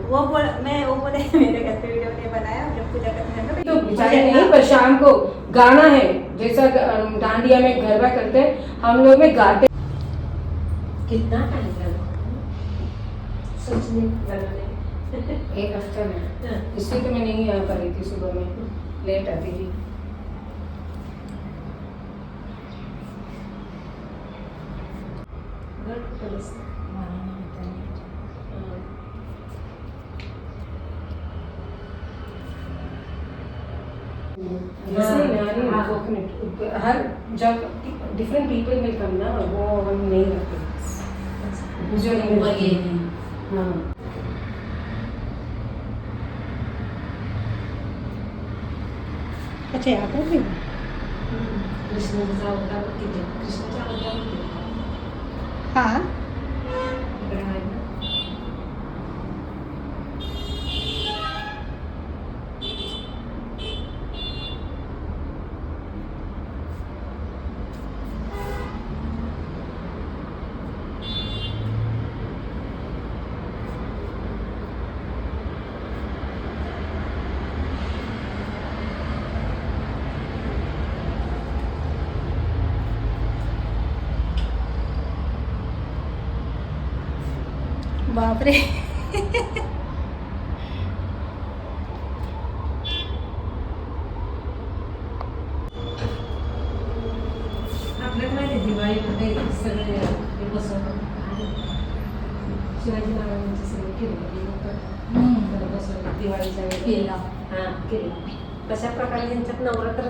वो बोले मेरे घर पे वीडियो नहीं बनाया, जब पूजा करते तो बिचारे नहीं, पर शाम को गाना है, जैसा डांडिया में गरबा करते हैं हम लोग में गाते। कितना टाइम लगा सोचने लगाने? एक हफ्ता में, इसलिए तो मैं नहीं आ पा रही थी, सुबह में लेट आती थी। हर जब डिफरेंट पीपल विल कम ना, वो हम नहीं रखते मुझे नहीं रखते। हाँ अच्छा यहाँ पर भी कृष्णाचा अवतार तिथे, कृष्णाचा अवतार तिथे. हाँ इकडे आहे ना. बाप रे आपल्याकडे माहिती आहे दिवाळीमध्ये सगळे हे बसवतात, शिवाजी महाराजांचे सगळे केले बसवतात दिवाळीच्या वेळेला. हां केलं. तशा प्रकारे त्यांच्यात नवरात्र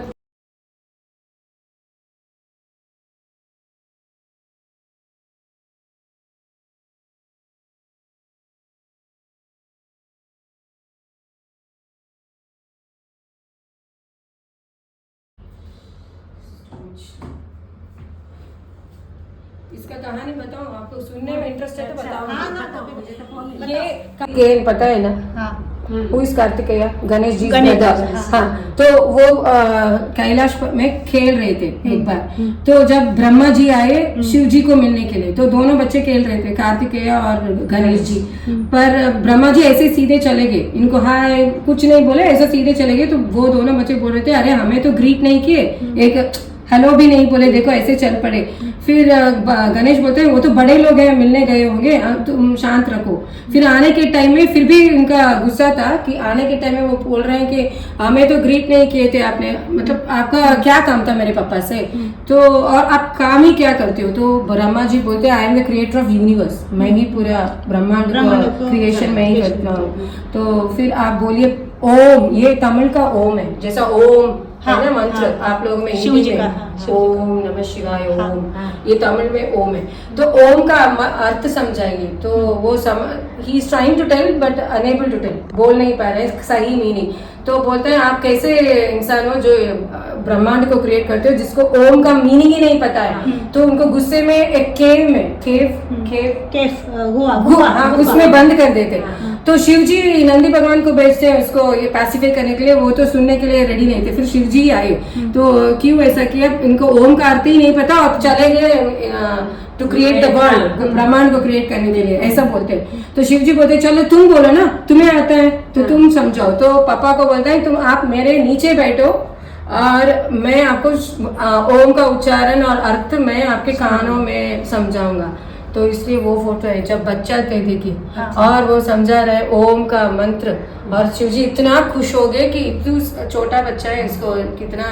इसका कहानी बताओ, आपको सुनने में इंटरेस्ट है तो बताओ। हाँ हाँ तो मुझे तो फोन नहीं ये पता है ना, हाँ who is Kartikeya, Ganesh ji Ganesh brother। जी, हाँ तो वो कैलाश में खेल रहे थे एक बार। तो जब ब्रह्मा जी आए शिव जी को मिलने के लिए, तो दोनों बच्चे खेल रहे थे, कार्तिकेय और गणेश जी। पर ब्रह्मा जी ऐसे सीधे चले गए, इनको हाय कुछ नहीं बोले, ऐसे सीधे चले गए। तो वो दोनों बच्चे बोल रहे थे अरे हमें तो ग्रीट नहीं किए, एक हेलो भी नहीं बोले, देखो ऐसे चल पड़े। फिर गणेश बोलते हैं वो तो बड़े लोग हैं, मिलने गए होंगे, तुम शांत रखो। फिर आने के टाइम में फिर भी उनका गुस्सा था कि आने के टाइम में वो बोल रहे हैं कि हमें तो ग्रीट नहीं किए थे आपने, मतलब आपका क्या काम था मेरे पापा से, तो और आप काम ही क्या करते हो। तो ब्रह्मा जी बोलते हैं I am the creator of universe, मैं ही पूरा ब्रह्मांड का क्रिएशन मैं ही करता हूँ। तो फिर आप बोलिए ओम, ये तमिल का ओम है, जैसा ओम है ना मंत्र, आप लोगों में शिव जी का, ओम नमः शिवाय ओम, ये तमिल में ओम है। तो ओम का अर्थ समझाइए, तो वो he is trying to tell but unable to tell, बोल नहीं पा रहे सही मीनिंग। तो बोलते हैं आप कैसे इंसान हो जो ब्रह्मांड को क्रिएट करते हो जिसको ओम का मीनिंग ही नहीं पता है। तो उनको गुस्से में एक केव में हाँ उसमें बंद कर देते। तो शिव जी नंदी भगवान को भेजते हैं उसको ये पैसिफाई करने के लिए, वो तो सुनने के लिए रेडी नहीं थे। फिर शिव जी आए, तो क्यों ऐसा किया, इनको ओम का अर्थ ही नहीं पता और चले गए टू क्रिएट द वर्ल्ड, ब्रह्मांड को क्रिएट करने के लिए, ऐसा बोलते हैं। तो शिव जी बोलते चलो तुम बोलो ना, तुम्हें आता है तो तुम समझाओ। तो पापा को बोलता है तुम आप मेरे नीचे बैठो और मैं आपको ओम का उच्चारण और अर्थ मैं आपके कानों में समझाऊंगा। तो इसलिए वो फोटो है जब बच्चा थे देखिए, और वो समझा रहे ओम का मंत्र, और शिव जी इतना खुश हो गए कि इतना छोटा बच्चा है, इसको कितना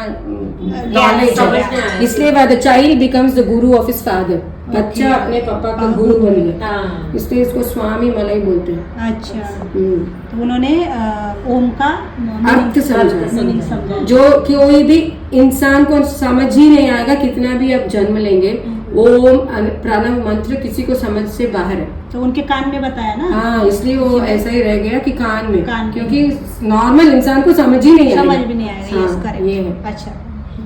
नॉलेज है। इसलिए the child becomes the Guru of his father, बच्चा अपने पापा का गुरु बन गया, इसलिए इसको स्वामी मलाई बोलते हैं। अच्छा तो उन्होंने ओम का अर्थ समझा, जो जो कोई भी इंसान को समझ ही नहीं आएगा, कितना भी आप जन्म लेंगे, ओम प्रणव मंत्र किसी को समझ से बाहर है। तो उनके कान में बताया ना, हाँ इसलिए वो ऐसा ही रह गया कि कान में, क्योंकि नॉर्मल इंसान को समझ ही नहीं आएगा, समझ भी नहीं आएगा। हाँ, ये है। अच्छा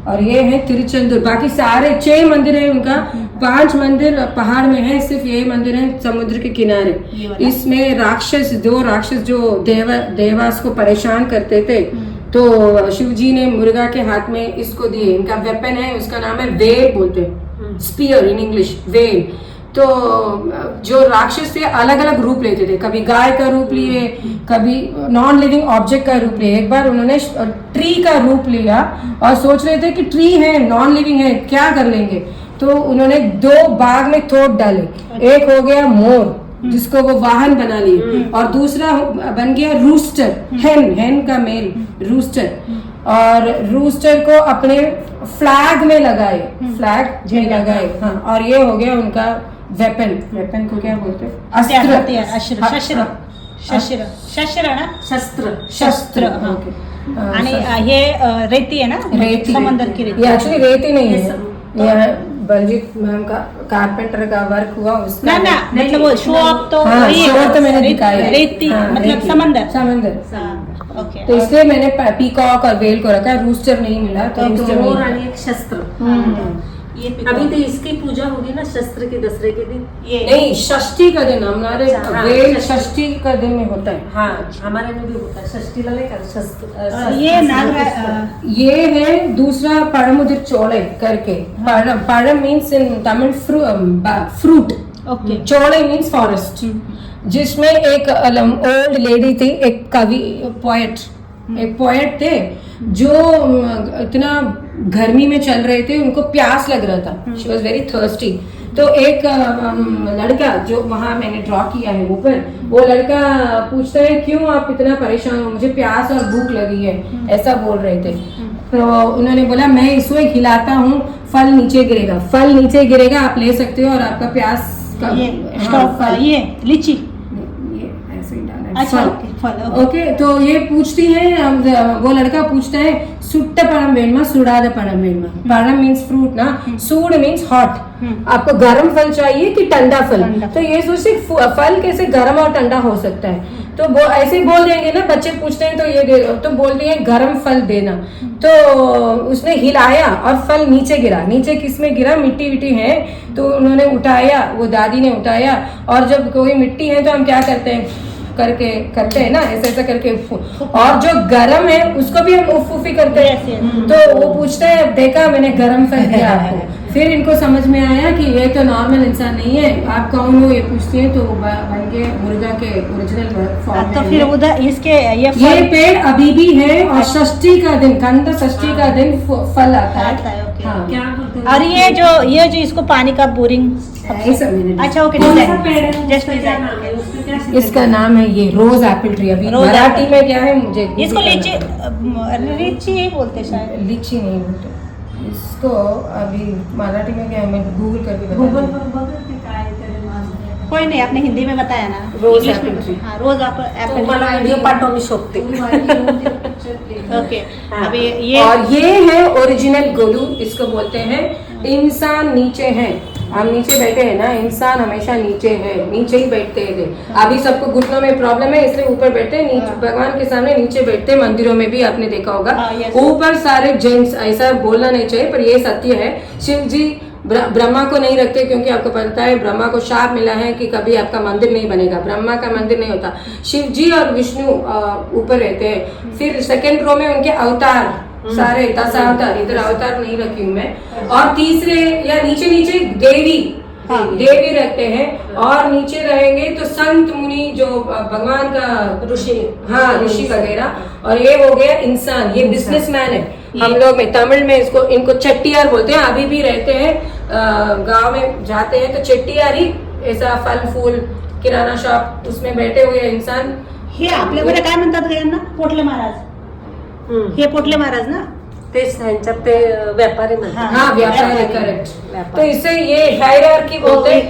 और ये है तिरुचंदूर, बाकी सारे 6 मंदिर है उनका, 5 मंदिर पहाड़ में है, सिर्फ ये मंदिर है समुद्र के किनारे। इसमें राक्षस, 2 राक्षस जो देवास को परेशान करते थे, तो शिव जी ने मुर्गा के हाथ में इसको दिए, इनका वेपन है, उसका नाम है वेल बोलते हैं, स्पीयर इन इंग्लिश वेल। तो जो राक्षस थे अलग अलग रूप लेते थे, कभी गाय का रूप लिए, कभी नॉन लिविंग ऑब्जेक्ट का रूप लिए। एक बार उन्होंने ट्री का रूप लिया और सोच रहे थे कि ट्री है, नॉन लिविंग है, क्या कर लेंगे, तो उन्होंने 2 बाग में तोड़ डाले। एक हो गया मोर जिसको वो वाहन बना लिए, और दूसरा बन गया रूस्टर, हेन का मेल रूस्टर, और रूस्टर को अपने फ्लैग में लगाए, फ्लैग में लगाए। हाँ, और ये हो गया उनका वेपन को क्या बोलते हैं, अस्त्र, शस्त्र ना, शस्त्र। आणि हे रेती है ना, रेती, समंदर की रेती। ये एक्चुअली रेती नहीं है, ये बलजीत मैम का कारपेंटर का वर्क हुआ उसका ना मतलब वो शो अप तो हाँ, वही है, शो तो मैंने दिखाया, रेती हाँ, मतलब रेती, समंदर। ओके। तो इसलिए मैंने पीकॉक और वेल को रखा, रूस्टर नहीं मिला तो रूस्टर मोर नहीं। आणि एक शस्त्र। ये अभी तो इसकी पूजा होगी ना शस्त्र के दसरे के दिन। ये नहीं, षष्ठी का दिन हमारे हाँ, वेल षष्ठी का दिन में होता है। हाँ, हमारे में भी होता है षष्ठीला नहीं का शस्त्र। ये नाग ये है दूसरा पड़मुदिर चोले करके, pazham means in Tamil fruit, okay. Cholai means forest, जिसमें एक ओल्ड लेडी थी, एक कवि, एक पोएट थे जो इतना गर्मी में चल रहे थे, उनको प्यास लग रहा था, शी वॉज वेरी थर्स्टी। तो एक लड़का जो वहां मैंने ड्रॉ किया है ऊपर, वो लड़का पूछता है क्यों आप इतना परेशान हो, मुझे प्यास और भूख लगी है, ऐसा बोल रहे थे। तो उन्होंने बोला मैं इसको हिलाता हूँ, फल नीचे गिरेगा, फल नीचे गिरेगा, आप ले सकते हो और आपका प्यास का ये लीची, ऐसे ही डाला है, अच्छा फल। ओके, तो ये पूछती है, वो लड़का पूछता है सुट्ट पड़म वेणमा सुड़ाद पड़म वेणमा। पड़म मीन्स फ्रूट ना, सूड मीन्स हॉट, आपको गर्म फल चाहिए कि ठंडा फल। तो ये सोचते फल कैसे गर्म और ठंडा हो सकता है, तो वो ऐसे बोल देंगे ना, बच्चे पूछते हैं तो ये दे, तो बोलती है गर्म फल देना। तो उसने हिलाया और फल नीचे गिरा, नीचे किसमें गिरा, मिट्टी विट्टी है, तो उन्होंने उठाया, वो दादी ने उठाया। और जब कोई मिट्टी है तो हम क्या करते हैं, करते हैं ना, ऐसा ऐसा करके, और जो गरम है उसको भी हम उफी करते हैं। तो वो पूछते हैं देखा मैंने गरम फल दिया आपको। फिर इनको समझ में आया कि ये तो नॉर्मल इंसान नहीं है, आप कौन हो ये पूछते हैं, तो बन के मुर्गा के ओरिजिनल फॉर्म तो फिर उधर इसके ये पेड़ अभी भी है, और षष्ठी का दिन, कंद षष्ठी का दिन फल आता है। हाँ, क्या बोलते हैं? और ये जो इसको पानी का बोरिंग, ऐसा मैंने, अच्छा ओके, कौन सा पेड़ है? जस्ट उसका क्या नाम है? उसका क्या इसका नाम है ये रोज एप्पल ट्री। अभी रोज मराठी एप्पल। में क्या है मुझे इसको लीची ही बोलते शायद। लीची नहीं बोलते इसको, अभी मराठी में क्या है मैं गूगल करके गूगल बता पर बघा ते काय तरी नाव. कोई नहीं, आपने हिंदी में बताया ना, रोज इंग्लिश एप्पल में। ट्री। हाँ, रोज एप्पल तुम्हाला व्हिडिओ पाठवू शकते. ओके। हाँ। अभी ये और ये है ओरिजिनल गोलू, इसको बोलते हैं। इंसान नीचे है, हम नीचे बैठे हैं ना, इंसान हमेशा नीचे है, नीचे ही बैठते हैं। अभी सबको घुटनों में प्रॉब्लम है इसलिए ऊपर बैठते हैं, नीचे भगवान के सामने नीचे बैठते हैं। मंदिरों में भी आपने देखा होगा ऊपर सारे जेंट्स, ऐसा बोलना नहीं चाहिए पर ये सत्य है। शिव जी ब्रह्मा को नहीं रखते क्योंकि आपको पता है ब्रह्मा को शाप मिला है कि कभी आपका मंदिर नहीं बनेगा, ब्रह्मा का मंदिर नहीं होता। शिव जी और विष्णु ऊपर रहते हैं। फिर सेकंड रो में उनके अवतार, सारे 10 अवतार, इधर अवतार नहीं रखी हूँ मैं। और तीसरे या नीचे नीचे देवी, देवी रहते हैं। और नीचे रहेंगे तो संत मुनि जो भगवान का ऋषि, हाँ ऋषि वगैरह। और ये हो गया इंसान, ये बिजनेसमैन है। हम लोग में तमिल में इसको, इनको चट्टियार बोलते हैं। अभी भी रहते हैं गांव में जाते हैं तो चट्टियार ही, ऐसा फल फूल किराना शॉप उसमें बैठे हुए इंसान। हे आपल्याकडे काय म्हणतात यांना, पोटले महाराज, हे पोटले महाराज ना, तेच त्यांच्यात ते व्यापारी म्हणतात. हाँ व्यापारी, करेक्ट। तो इसे ये हायरार्की बोलते हैं।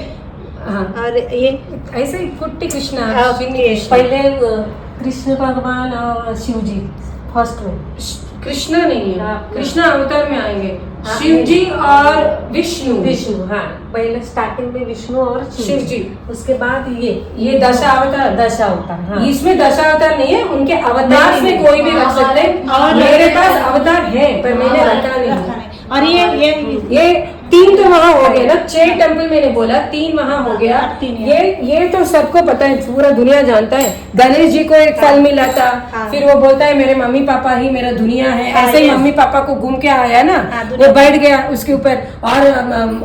हाँ, और ये ऐसे ही कुट्टी कृष्णा, ओके। पहिले कृष्ण भगवान और शिव जी फर्स्ट में, कृष्णा नहीं है, हाँ। कृष्णा अवतार में आएंगे। हाँ। शिव जी और विष्णु, विष्णु, हाँ पहले स्टार्टिंग में विष्णु और शिव जी। उसके बाद ये दशावतार, दशावतार। हाँ, इसमें दशावतार नहीं है, उनके अवतार में कोई भी रख सकते हैं। और मेरे पास अवतार है पर मैंने रखा नहीं। और ये ये 3 तो वहाँ हो गए ना, 6 टेम्पल मैंने बोला, 3 वहाँ हो गया। हाँ, 3 ये तो सबको पता है, पूरा दुनिया जानता है। गणेश जी को एक फल मिला था, फिर वो बोलता है मेरे मम्मी पापा ही मेरा दुनिया है, ऐसे ही मम्मी पापा को घूम के आया ना, वो बैठ गया उसके ऊपर। और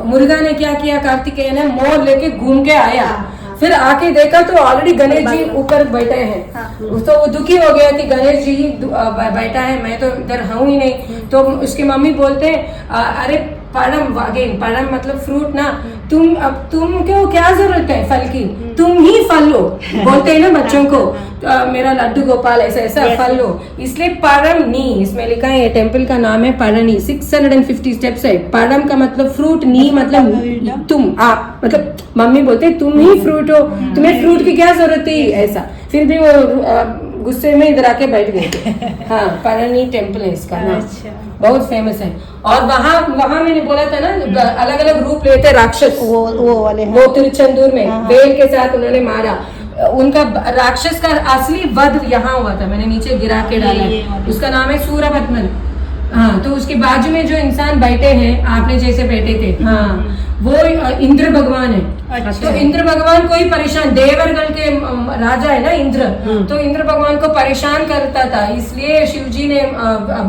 मुर्गा ने क्या किया, कार्तिकेय ने मोर लेके घूम के आया, फिर आके देखा तो ऑलरेडी गणेश जी ऊपर बैठे हैं। तो वो दुखी हो गया कि गणेश जी बैठा है, मैं तो इधर हूँ ही नहीं। तो उसकी मम्मी बोलते हैं अरे पड़म, अगेन पड़म मतलब फ्रूट ना, तुम क्यों, क्या जरूरत है फल की, तुम ही फल लो, बोलते हैं ना बच्चों को, मेरा लड्डू गोपाल ऐसा ऐसा फल लो, इसलिए पड़म नी इसमें लिखा है। ये टेम्पल का नाम है पड़नी, 650 स्टेप्स है। पड़म का मतलब फ्रूट, नी मतलब तुम, आप मतलब मम्मी बोलते तुम ही फ्रूट हो, तुम्हें फ्रूट की क्या जरूरत है ऐसा। फिर भी वो गुस्से में इधर आके बैठ गए। हाँ, पड़नी टेम्पल है इसका नाम, बहुत फेमस है। और वहाँ मैंने बोला था ना, अलग अलग रूप लेते राक्षस, वो वाले वो तिरुचंदूर में बेल के साथ उन्होंने मारा। उनका राक्षस का असली वध यहाँ हुआ था, मैंने नीचे गिरा के डाला। उसका नाम है सूरपद्मन। हाँ, तो उसके बाजू में जो इंसान बैठे हैं, आपने जैसे बैठे थे, हाँ, वो इंद्र भगवान है। तो इंद्र भगवान को ही परेशान, देवरगढ़ के राजा है ना इंद्र, तो इंद्र भगवान को परेशान करता था, इसलिए शिव जी ने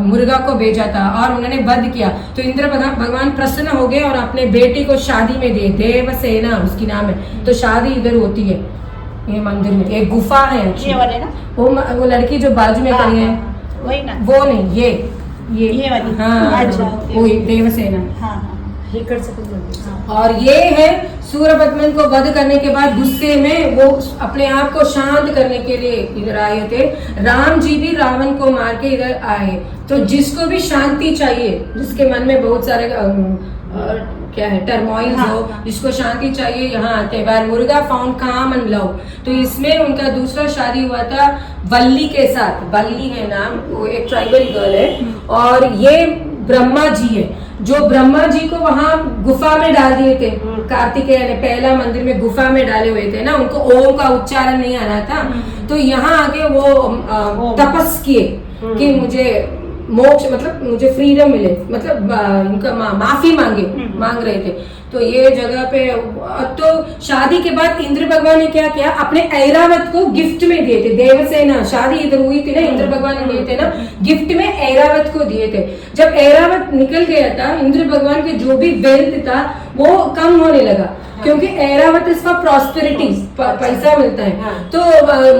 मुर्गा को भेजा था और उन्होंने वध किया। तो इंद्र भगवान प्रसन्न हो गए और अपने बेटी को शादी में दे, देवसेना उसकी नाम है। तो शादी इधर होती है, ये मंदिर में एक गुफा है, ये वाले ना, वो लड़की जो बाजू में खड़ी है वही ना, वो नहीं, ये वाली, हाँ, अच्छा, वो देवसेना। हाँ, और ये है सूरपद्मन को वध करने के बाद गुस्से में वो अपने आप को शांत करने के लिए इधर आए थे। राम जी भी रावण को मार के इधर आए। तो जिसको भी शांति चाहिए, जिसके मन में बहुत सारे क्या है टर्मोइल हो, जिसको शांति चाहिए, यहाँ आते हैं। बार मुर्गा फाउंड काम एंड लव। तो इसमें उनका दूसरा शादी हुआ था वल्ली के साथ, वल्ली है नाम, वो एक ट्राइबल गर्ल है। और ये ब्रह्मा जी है, जो ब्रह्मा जी को वहां गुफा में डाल दिए थे कार्तिकेय ने, पहला मंदिर में गुफा में डाले हुए थे ना, उनको ओम का उच्चारण नहीं आ रहा था। तो यहाँ आके वो तपस किए कि मुझे मोक्ष, मतलब मुझे फ्रीडम मिले, मतलब उनका माफी मांग रहे थे। तो ये जगह पे तो शादी के बाद इंद्र भगवान ने क्या किया, अपने ऐरावत को गिफ्ट में दिए थे। देवसेना शादी इधर हुई थी ना, इंद्र भगवान ने दिए थे ना गिफ्ट में, ऐरावत को दिए थे। जब ऐरावत निकल गया था, इंद्र भगवान के जो भी वेल्थ था वो कम होने लगा, क्योंकि ऐरावत इसका प्रॉस्पेरिटी, पैसा मिलता है। तो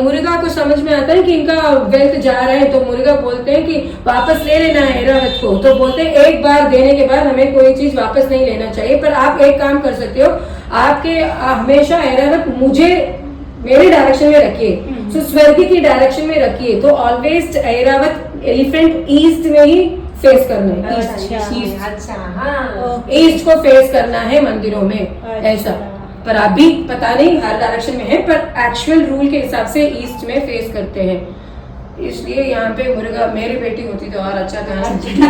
मुर्गा को समझ में आता है कि इनका वेल्थ जा रहा है, तो मुर्गा बोलते हैं कि वापस ले लेना है ऐरावत को। तो बोलते हैं एक बार देने के बाद हमें कोई चीज वापस नहीं लेना चाहिए, पर आप एक काम कर सकते हो, आपके हमेशा ऐरावत मेरे डायरेक्शन में रखिए, तो स्वर्ग की डायरेक्शन में रखिए। तो ऑलवेज ऐरावत एलिफेंट ईस्ट में ही फेस करना है, ईस्ट को फेस करना है मंदिरों में, ऐसा। पर अभी पता नहीं हर डायरेक्शन में है, पर एक्चुअल रूल के हिसाब से ईस्ट में फेस करते हैं। इसलिए यहाँ पे मुर्गा, मेरी बेटी होती तो और अच्छा था,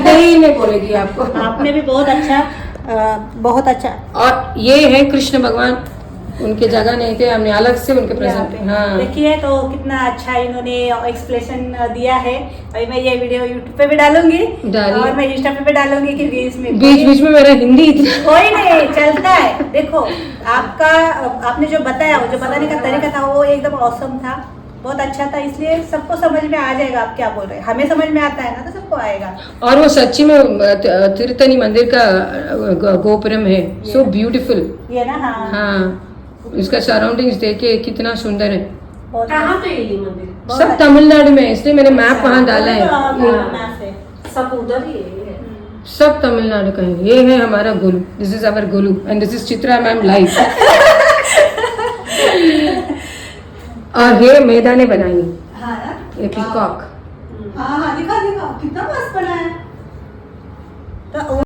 कहीं नहीं बोलेगी आपको। आपने भी बहुत अच्छा, बहुत अच्छा। और ये है कृष्ण भगवान, उनके जगह नहीं थे, हमने अलग से उनके प्रेजेंट। हाँ, देखिए तो कितना अच्छा इन्होंने एक्सप्लेनेशन दिया है। अभी मैं ये वीडियो यूट्यूब पे भी डालूंगी और मैं इंस्टा पे भी डालूंगी कि बीच में मेरा हिंदी कोई नहीं चलता है। देखो आपने जो बताया, जो बताने का तरीका था वो एकदम औसम था, बहुत अच्छा था, इसलिए सबको समझ में आ जाएगा आप क्या बोल रहे हैं। हमें समझ में आता है ना, तो सबको आएगा। और वो सच्ची में तिरुतनी मंदिर का गोपुरम है, सो ब्यूटीफुल ये ना। हाँ, इसका सराउंडिंग्स देखिए कितना सुंदर है। कहाँ पे ये मंदिर? सब तमिलनाडु में, इसलिए मैंने मैप वहाँ डाला है। सब उधर ही है, सब तमिलनाडु का है। ये है हमारा Golu, this is our Golu and this is Chitra ma'am live. और ये मैदा ने बनाई, ये पीकॉक। हाँ, दिखा कितना मस्त बना है। तो